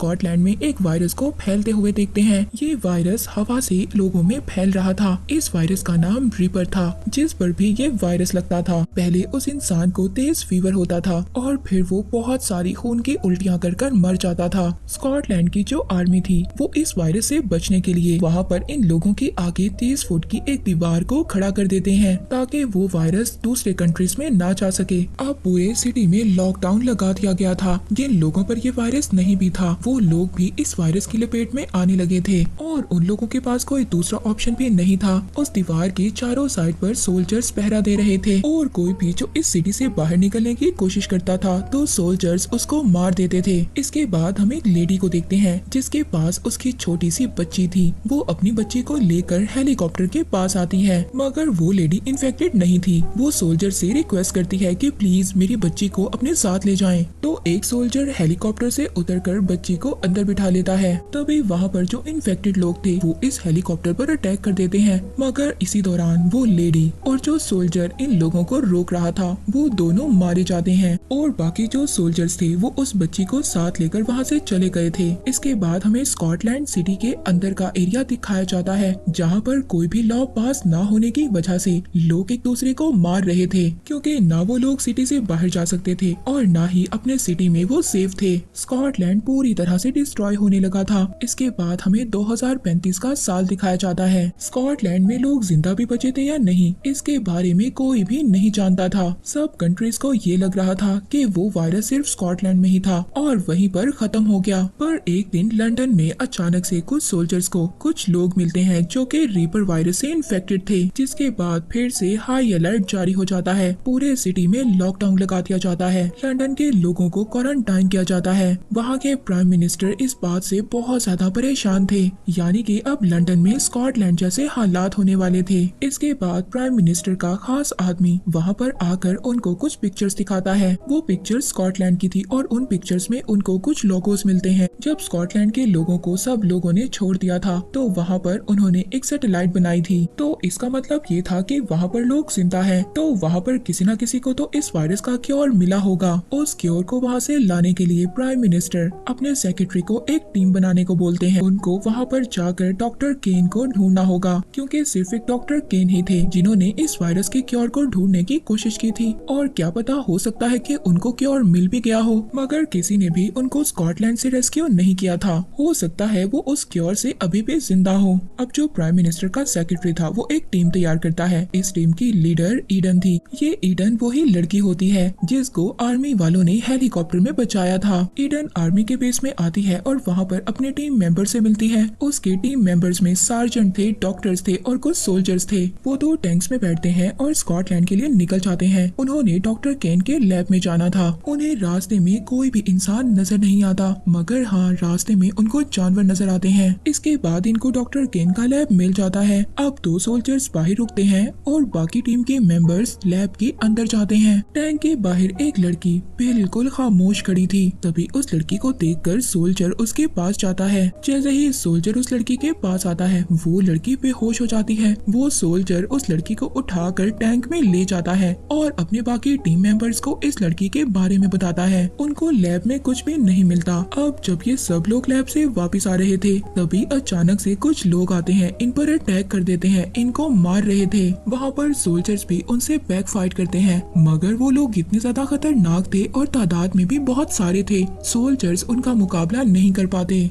Scotland में एक virus को फैलते हुए देखते हैं। ये वायरस हवा से लोगों में फैल रहा था। इस वायरस का नाम रीपर था। जिस पर भी ये वायरस लगता था, पहले उस इंसान को तेज फीवर होता था और फिर वो बहुत सारी खून की उल्टियां कर मर जाता था। स्कॉटलैंड की जो आर्मी थी वो इस वायरस से बचने के लिए वहाँ पर इन लोगों के आगे 30 फुट की एक दीवार को खड़ा कर देते हैं ताकि वो वायरस दूसरे कंट्रीज में ना जा सके। अब पूरे सिटी में लॉकडाउन लगा दिया गया था। जिन लोगों पर ये वायरस नहीं भी था वो लोग भी इस वायरस की लपेट में आने लगे थे और उन लोगों के पास कोई दूसरा ऑप्शन भी नहीं था। उस दीवार के चारों साइड पर सोल्जर्स पहरा दे रहे थे और कोई भी जो इस सिटी से बाहर निकलने की कोशिश करता था तो सोल्जर्स उसको मार देते थे। इसके बाद हम एक लेडी को देखते हैं जिसके पास उसकी छोटी सी बच्ची थी। वो अपनी बच्ची को लेकर हेलीकॉप्टर के पास आती है, मगर वो लेडी इन्फेक्टेड नहीं थी। वो सोल्जर से रिक्वेस्ट करती है कि प्लीज मेरी बच्ची को अपने साथ ले जाएं। तो एक सोल्जर हेलीकॉप्टर से उतरकर बच्ची को अंदर बिठा लेता है। तभी वहाँ पर जो इन्फेक्टेड लोग थे वो इस हेलीकॉप्टर पर अटैक कर देते हैं, मगर इसी दौरान वो लेडी और जो सोल्जर इन लोगों को रोक रहा था वो दोनों मारे जाते हैं और बाकी जो सोल्जर्स थे वो उस बच्ची को साथ लेकर वहाँ से चले गए थे। इसके बाद हमें स्कॉटलैंड सिटी के अंदर का एरिया दिखाया जाता है जहाँ पर कोई भी लॉ पास ना होने की वजह से लोग एक दूसरे को मार रहे थे, क्योंकि ना वो लोग सिटी से बाहर जा सकते थे और ना ही अपने सिटी में वो सेफ थे। स्कॉटलैंड पूरी तरह से डिस्ट्रॉय होने लगा था। इसके बाद हमें 2035 का साल दिखाया जाता है। स्कॉटलैंड में लोग जिंदा भी बचे थे या नहीं इसके बारे में कोई भी नहीं जानता था। सब कंट्रीज को ये लग रहा था कि वो वायरस सिर्फ स्कॉटलैंड में ही था और वहीं पर खत्म हो गया। पर एक दिन लंदन में अचानक से कुछ सोल्जर्स को कुछ लोग मिलते हैं जो कि रीपर वायरस से इन्फेक्टेड थे, जिसके बाद फिर से हाई अलर्ट जारी हो जाता है। पूरे सिटी में लॉकडाउन लगा दिया जाता है। लंदन के लोगों को क्वारंटाइन किया जाता है। वहाँ के प्राइम मिनिस्टर इस बात से बहुत ज्यादा परेशान थे, यानी कि अब लंदन में स्कॉटलैंड जैसे हालात होने वाले थे। इसके बाद प्राइम मिनिस्टर का खास आदमी वहाँ पर आकर उनको कुछ पिक्चर्स दिखाता है। वो पिक्चर्स स्कॉटलैंड की थी और उन पिक्चर्स में उनको कुछ लोगोस मिलते हैं। जब स्कॉटलैंड के लोगों को सब लोगों ने छोड़ दिया था तो वहाँ पर उन्होंने एक सैटेलाइट बनाई थी। तो इसका मतलब ये था कि वहाँ पर लोग जिंदा हैं, तो वहाँ पर किसी न किसी को तो इस वायरस का क्योर मिला होगा। उस क्योर को वहाँ से लाने के लिए प्राइम मिनिस्टर अपने सेक्रेटरी को एक टीम बनाने को बोलते हैं। उनको वहाँ पर जाकर डॉक्टर केन को ढूंढना होगा, क्योंकि सिर्फ एक डॉक्टर केन ही थे जिन्होंने इस वायरस के क्योर को ढूंढने की कोशिश की थी। और क्या पता, हो सकता है कि उनको क्योर मिल भी गया हो, मगर किसी ने भी उनको स्कॉटलैंड से रेस्क्यू नहीं किया था। हो सकता है वो उस क्योर से अभी भी जिंदा हो। अब जो प्राइम मिनिस्टर का सेक्रेटरी था वो एक टीम तैयार करता है। इस टीम की लीडर ईडन थी। ये ईडन वही लड़की होती है जिसको आर्मी वालों ने हेलीकॉप्टर में बचाया था। ईडन आर्मी के बेस में आती है और वहाँ पर अपने टीम मेंबर से मिलती है। उसके टीम मेंबर्स में सार्जेंट थे, डॉक्टर्स थे और कुछ सोल्जर्स थे। वो 2 टैंक्स में बैठते हैं और स्कॉटलैंड के लिए निकल जाते हैं। उन्होंने डॉक्टर केन के लैब में जाना था। उन्हें रास्ते में कोई भी इंसान नजर नहीं आता, मगर हाँ, रास्ते में उनको जानवर नजर आते हैं। इसके बाद इनको डॉक्टर केन का लैब मिल जाता है। अब 2 सोल्जर्स बाहर रुकते हैं और बाकी टीम के मेंबर्स लैब के अंदर जाते हैं। टैंक के बाहर एक लड़की बिल्कुल खामोश खड़ी थी। तभी उस लड़की को देखकर सोल्जर उसके पास जाता है। जैसे ही सोल्जर उस लड़की के पास आता है वो लड़की बेहोश हो जाती है। वो सोल्जर उस लड़की को उठाकर टैंक में ले जाता है और अपने बाकी टीम मेंबर्स को इस लड़की के बारे में बताता है। उनको लैब में कुछ भी नहीं मिलता। अब जब ये सब लोग लैब से वापस आ रहे थे तभी अचानक से कुछ लोग आते हैं, इन पर अटैक कर देते हैं, इनको मार रहे थे। वहाँ पर सोल्जर्स भी उनसे बैक फाइट करते हैं, मगर वो लोग इतने ज्यादा खतरनाक थे और तादाद में भी बहुत सारे थे, सोल्जर्स उनका मुकाबला नहीं कर पाते।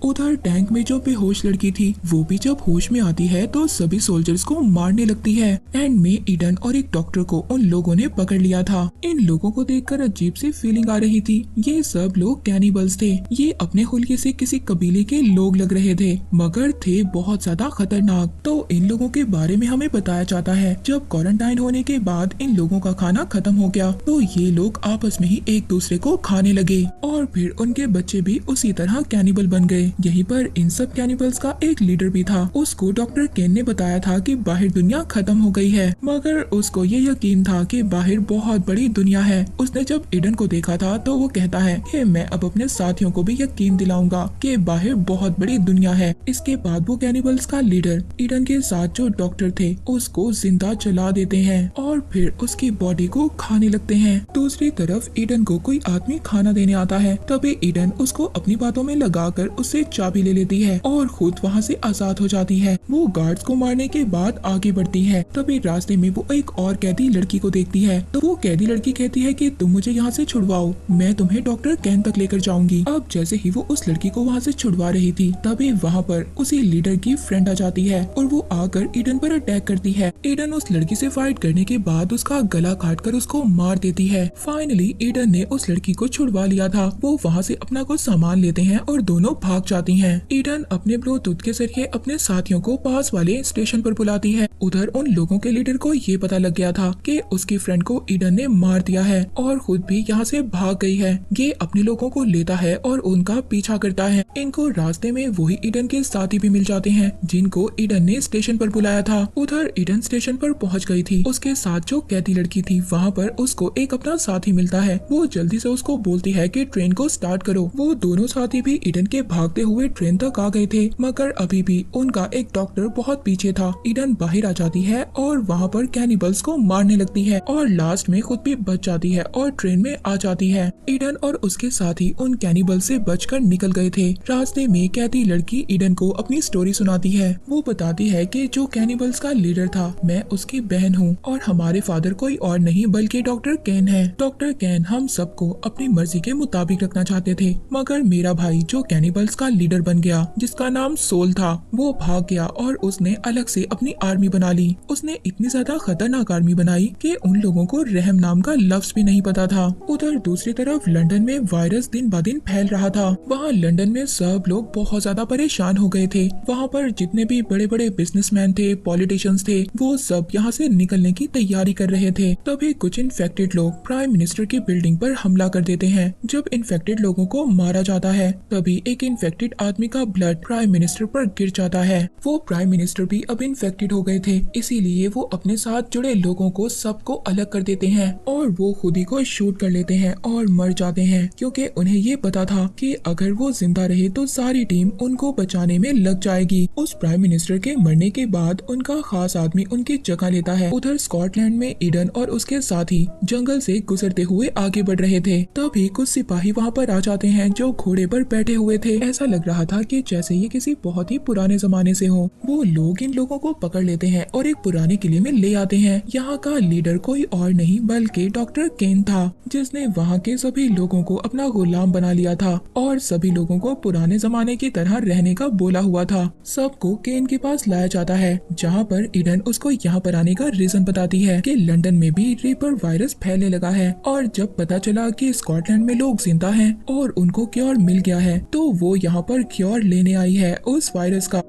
उधर टैंक में जो बेहोश लड़की थी वो भी जब होश में आती है तो सभी सोल्जर्स को मारने लगती है। एंड में ईडन और एक डॉक्टर को उन लोगों ने पकड़ लिया था। इन लोगों को देखकर अजीब सी फीलिंग आ रही थी। ये सब लोग कैनिबल्स थे। ये अपने हुलिये से किसी कबीले के लोग लग रहे थे, मगर थे बहुत ज्यादा खतरनाक। तो इन लोगों के बारे में हमें बताया जाता है जब क्वारंटाइन होने के बाद इन लोगों का खाना खत्म हो गया तो ये लोग आपस में ही एक दूसरे को खाने लगे और फिर उनके बच्चे भी उसी तरह कैनिबल बन गए। यहीं पर इन सब कैनिबल्स का एक लीडर भी था। उसको डॉक्टर केन ने बताया था कि बाहर दुनिया खत्म हो गई है, मगर उसको ये यकीन था कि बाहर बहुत बड़ी दुनिया है। उसने जब ईडन को देखा था तो वो कहता है कि मैं अब अपने साथियों को भी यकीन दिलाऊंगा कि बाहर बहुत बड़ी दुनिया है। इसके बाद वो कैनिबल्स का लीडर ईडन के साथ जो डॉक्टर थे उसको जिंदा जला देते हैं और फिर उसकी बॉडी को खाने लगते हैं। दूसरी तरफ ईडन को कोई आदमी खाना देने आता है, तभी ईडन उसको अपनी बातों में लगाकर उससे चाबी ले लेती है और खुद वहाँ से आजाद हो जाती है। वो गार्ड्स को मारने के बाद आगे बढ़ती है, तभी रास्ते में वो एक और कैदी लड़की को देखती है। तो वो कैदी लड़की कहती है कि तुम मुझे यहाँ से छुड़वाओ, मैं तुम्हें डॉक्टर केन तक लेकर जाऊंगी। अब जैसे ही वो उस लड़की को वहाँ से छुड़वा रही थी, तभी वहाँ पर उसी लीडर की फ्रेंड आ जाती है और वो आकर ईडन पर अटैक करती है। ईडन उस लड़की से फाइट करने के बाद उसका गला काटकर उसको मार देती है। फाइनली ईडन ने उस लड़की को छुड़वा लिया था। वो वहाँ से अपना कुछ सामान लेते हैं और दोनों भाग जाती हैं। ईडन अपने ब्लूटूथ के जरिए अपने साथियों को पास वाले स्टेशन पर बुलाती है। उधर उन लोगों के लीडर को ये पता लग गया था कि उसकी फ्रेंड को ईडन ने मार दिया है और खुद भी यहाँ से भाग गई है। ये अपने लोगों को लेता है और उनका पीछा करता है। इनको रास्ते में वही ईडन के साथी भी मिल जाते हैं जिनको ईडन ने स्टेशन पर बुलाया था। उधर ईडन स्टेशन पर पहुंच गई थी। उसके साथ जो कैदी लड़की थी वहाँ पर उसको एक अपना साथी मिलता है। वो जल्दी से उसको बोलती है कि ट्रेन को स्टार्ट करो। वो दोनों साथी भी ईडन के भागते हुए ट्रेन तक आ गए थे, मगर अभी भी उनका एक डॉक्टर बहुत पीछे था। ईडन बाहर आ जाती है और वहाँ पर कैनिबल्स को मारने लगती है और लास्ट में खुद भी बच जाती है और ट्रेन में आ जाती है। ईडन और उसके साथी उन कैनिबल से बचकर निकल गए थे। रास्ते में कैदी लड़की ईडन को अपनी स्टोरी सुनाती है। वो बताती है कि जो कैनिबल्स का लीडर था मैं उसकी बहन हूँ और हमारे फादर कोई और नहीं बल्कि डॉक्टर केन है। डॉक्टर केन हम सबको अपनी मर्जी के मुताबिक रखना चाहते थे, मगर मेरा भाई जो कैनिबल्स का लीडर बन गया जिसका नाम सोल था, वो भाग गया और उसने अलग से अपनी आर्मी बना ली। उसने इतनी ज्यादा खतरनाक आर्मी बनाई कि उन लोगों को रहम नाम का लफ्ज भी नहीं पता था। उधर दूसरी तरफ लंदन में वायरस दिन ब दिन फैल रहा था। वहाँ लंदन में सब लोग बहुत ज्यादा परेशान हो गए थे। वहाँ पर जितने भी बड़े बड़े बिजनेसमैन थे, पॉलिटिशियंस थे, वो सब यहाँ से निकलने की तैयारी कर रहे थे। तभी कुछ इन्फेक्टेड लोग प्राइम मिनिस्टर की बिल्डिंग पर हमला कर देते हैं। जब इन्फेक्टेड लोगों को मारा जाता है तभी एक इन्फेक्टेड आदमी का ब्लड प्राइम मिनिस्टर पर गिर जाता है। वो प्राइम मिनिस्टर भी अब इन्फेक्टेड हो गए थे, इसीलिए वो अपने साथ जुड़े लोगों को सबको अलग कर देते हैं और वो खुद ही को शूट कर लेते हैं और मर जाते हैं, क्योंकि उन्हें ये पता था कि अगर वो जिंदा रहे तो सारी टीम उनको बचाने में लग जाएगी। उस प्राइम मिनिस्टर के मरने के बाद उनका खास आदमी उनकी जगह लेता है। उधर स्कॉटलैंड में ईडन और उसके साथी जंगल से गुजरते हुए आगे बढ़ रहे थे, तभी कुछ सिपाही वहाँ पर आ जाते हैं जो घोड़े पर बैठे हुए थे। ऐसा लग रहा था कि जैसे ये किसी बहुत ही पुराने जमाने से हो। वो लोग इन लोगों को पकड़ लेते हैं और एक पुराने किले में ले आते हैं। यहाँ का लीडर कोई और नहीं बल्कि डॉक्टर केन था, जिसने वहाँ के सभी लोगों को अपना गुलाम बना लिया था और सभी लोगों को पुराने जमाने की तरह रहने का बोला हुआ था। सबको केन के पास लाया जाता है, जहाँ पर ईडन उसको यहाँ पर आने का रीजन बताती है कि लंदन में भी रीपर वायरस फैलने लगा है और जब पता चला कि स्कॉटलैंड में लोग जिंदा हैं और उनको क्योर मिल गया है तो वो यहाँ पर क्योर लेने आई है उस वायरस का।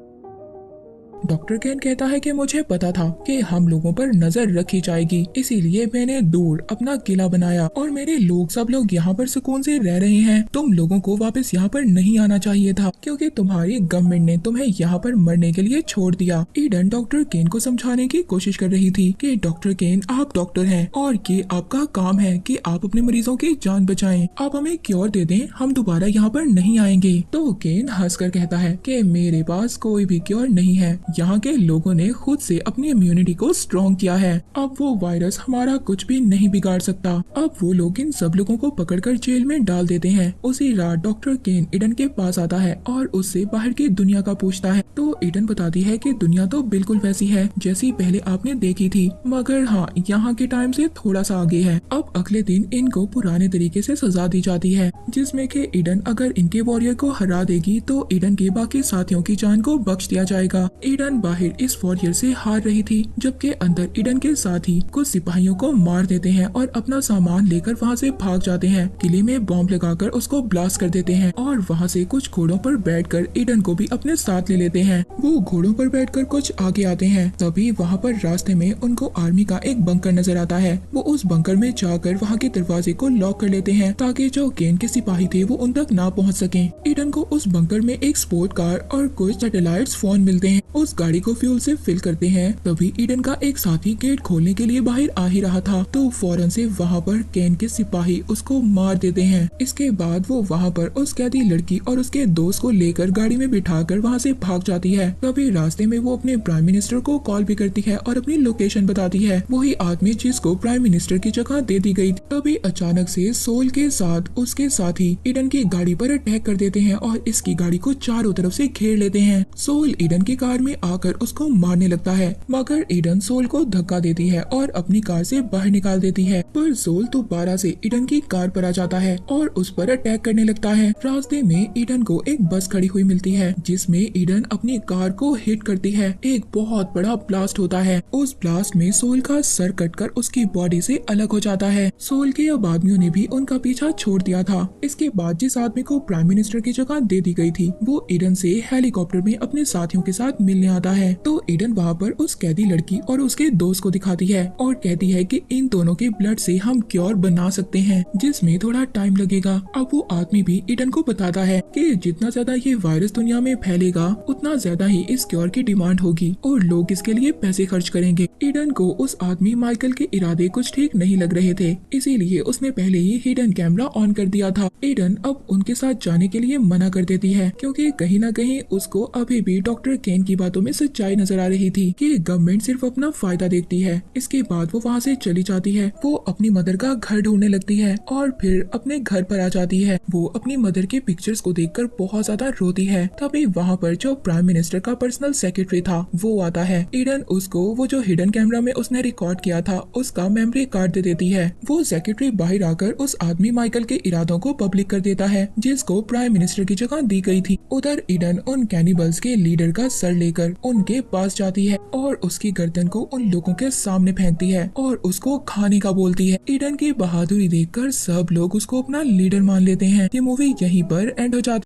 डॉक्टर केन कहता है कि मुझे पता था कि हम लोगों पर नजर रखी जाएगी, इसीलिए मैंने दूर अपना किला बनाया और मेरे लोग सब लोग यहाँ पर सुकून से रह रहे हैं। तुम लोगों को वापस यहाँ पर नहीं आना चाहिए था क्योंकि तुम्हारी गवर्नमेंट ने तुम्हें यहाँ पर मरने के लिए छोड़ दिया। ईडन डॉक्टर केन को समझाने की कोशिश कर रही थी कि डॉक्टर केन आप डॉक्टर हैं और ये आपका काम है कि आप अपने मरीजों की जान बचाएं। आप हमें क्योर दे दें, हम दोबारा यहाँ पर नहीं आएंगे। तो केन हंसकर कहता है कि मेरे पास कोई भी क्योर नहीं है, यहाँ के लोगों ने खुद से अपनी इम्यूनिटी को स्ट्रॉन्ग किया है। अब वो वायरस हमारा कुछ भी नहीं बिगाड़ सकता। अब वो लोग इन सब लोगों को पकड़कर जेल में डाल देते हैं। उसी रात डॉक्टर केन ईडन के पास आता है और उससे बाहर की दुनिया का पूछता है तो ईडन बताती है कि दुनिया तो बिल्कुल वैसी है जैसी पहले आपने देखी थी, मगर हाँ यहाँ के टाइम से थोड़ा सा आगे है। अब अगले दिन इनको पुराने तरीके से सजा दी जाती है, जिसमें कि ईडन अगर इनके वॉरियर को हरा देगी तो ईडन के बाकी साथियों की जान को बख्श दिया जाएगा। ईडन ईडन बाहर इस वॉरियर से हार रही थी, जबकि अंदर ईडन के साथी कुछ सिपाहियों को मार देते हैं और अपना सामान लेकर वहाँ से भाग जाते हैं। किले में बॉम्ब लगाकर उसको ब्लास्ट कर देते हैं और वहाँ से कुछ घोड़ों पर बैठकर ईडन को भी अपने साथ ले लेते हैं। वो घोड़ों पर बैठकर कुछ आगे आते हैं, तभी वहाँ पर रास्ते में उनको आर्मी का एक बंकर नजर आता है। वो उस बंकर में जाकर वहाँ के दरवाजे को लॉक कर लेते हैं ताकि जो केन के सिपाही थे वो उन तक ना पहुँच सके। ईडन को उस बंकर में एक स्पोर्ट कार और कुछ सैटेलाइट्स फोन मिलते हैं। उस गाड़ी को फ्यूल से फिल करते हैं। तभी ईडन का एक साथी गेट खोलने के लिए बाहर आ ही रहा था, तो फौरन से वहाँ पर केन के सिपाही उसको मार देते हैं। इसके बाद वो वहाँ पर उस कैदी लड़की और उसके दोस्त को लेकर गाड़ी में बिठाकर वहाँ से भाग जाती है। तभी रास्ते में वो अपने प्राइम मिनिस्टर को कॉल भी करती है और अपनी लोकेशन बताती है, वही आदमी जिसको प्राइम मिनिस्टर की जगह दे दी गई थी। तभी अचानक से सोल के साथ उसके साथी ईडन की गाड़ी पर अटैक कर देते हैं और इसकी गाड़ी को चारों तरफ से घेर लेते हैं। सोल ईडन की कार में आकर उसको मारने लगता है, मगर ईडन सोल को धक्का देती है और अपनी कार से बाहर निकाल देती है। पर सोल दोबारा से ईडन की कार पर आ जाता है और उस पर अटैक करने लगता है। रास्ते में ईडन को एक बस खड़ी हुई मिलती है, जिसमें ईडन अपनी कार को हिट करती है। एक बहुत बड़ा ब्लास्ट होता है। उस ब्लास्ट में सोल का सर कटकर उसकी बॉडी से अलग हो जाता है। सोल के अब आदमियों ने भी उनका पीछा छोड़ दिया था। इसके बाद जिस आदमी को प्राइम मिनिस्टर की जगह दे दी गई थी, वो ईडन से हेलीकॉप्टर में अपने साथियों के साथ मिलने आता है। तो ईडन वहाँ पर उस कैदी लड़की और उसके दोस्त को दिखाती है और कहती है कि इन दोनों के ब्लड से हम क्योर बना सकते हैं, जिसमें थोड़ा टाइम लगेगा। अब वो आदमी भी ईडन को बताता है कि जितना ज्यादा ये वायरस दुनिया में फैलेगा, उतना ज्यादा ही इस क्योर की डिमांड होगी और लोग इसके लिए पैसे खर्च करेंगे। ईडन को उस आदमी माइकल के इरादे कुछ ठीक नहीं लग रहे थे, इसीलिए उसने पहले ही हिडन कैमरा ऑन कर दिया था। ईडन अब उनके साथ जाने के लिए मना कर देती है, क्योंकि कहीं न कहीं उसको अभी भी डॉक्टर केन की बातों में सच्चाई नजर आ रही थी कि गवर्नमेंट सिर्फ अपना फायदा देखती है। इसके बाद वो वहाँ से चली जाती है। वो अपनी मदर का घर ढूंढने लगती है और फिर अपने घर पर आ जाती है। वो अपनी मदर के पिक्चर्स को देखकर बहुत ज्यादा रोती है। तभी वहाँ पर जो प्राइम मिनिस्टर का पर्सनल सेक्रेटरी था वो आता है। ईडन उसको वो जो हिडन कैमरा में उसने रिकॉर्ड किया था उसका मेमोरी कार्ड दे देती है। वो सेक्रेटरी बाहर आकर उस आदमी माइकल के इरादों को पब्लिक कर देता है, जिसको प्राइम मिनिस्टर की जगह दी गई थी। उधर ईडन उन कैनिबल्स के लीडर का सर लेकर उनके पास जाती है और उसकी गर्दन को उन लोगों के सामने फेंकती है और उसको खाने का बोलती है। ईडन की बहादुरी देखकर सब लोग उसको अपना लीडर मान लेते हैं। ये मूवी यहीं पर एंड हो जाती है।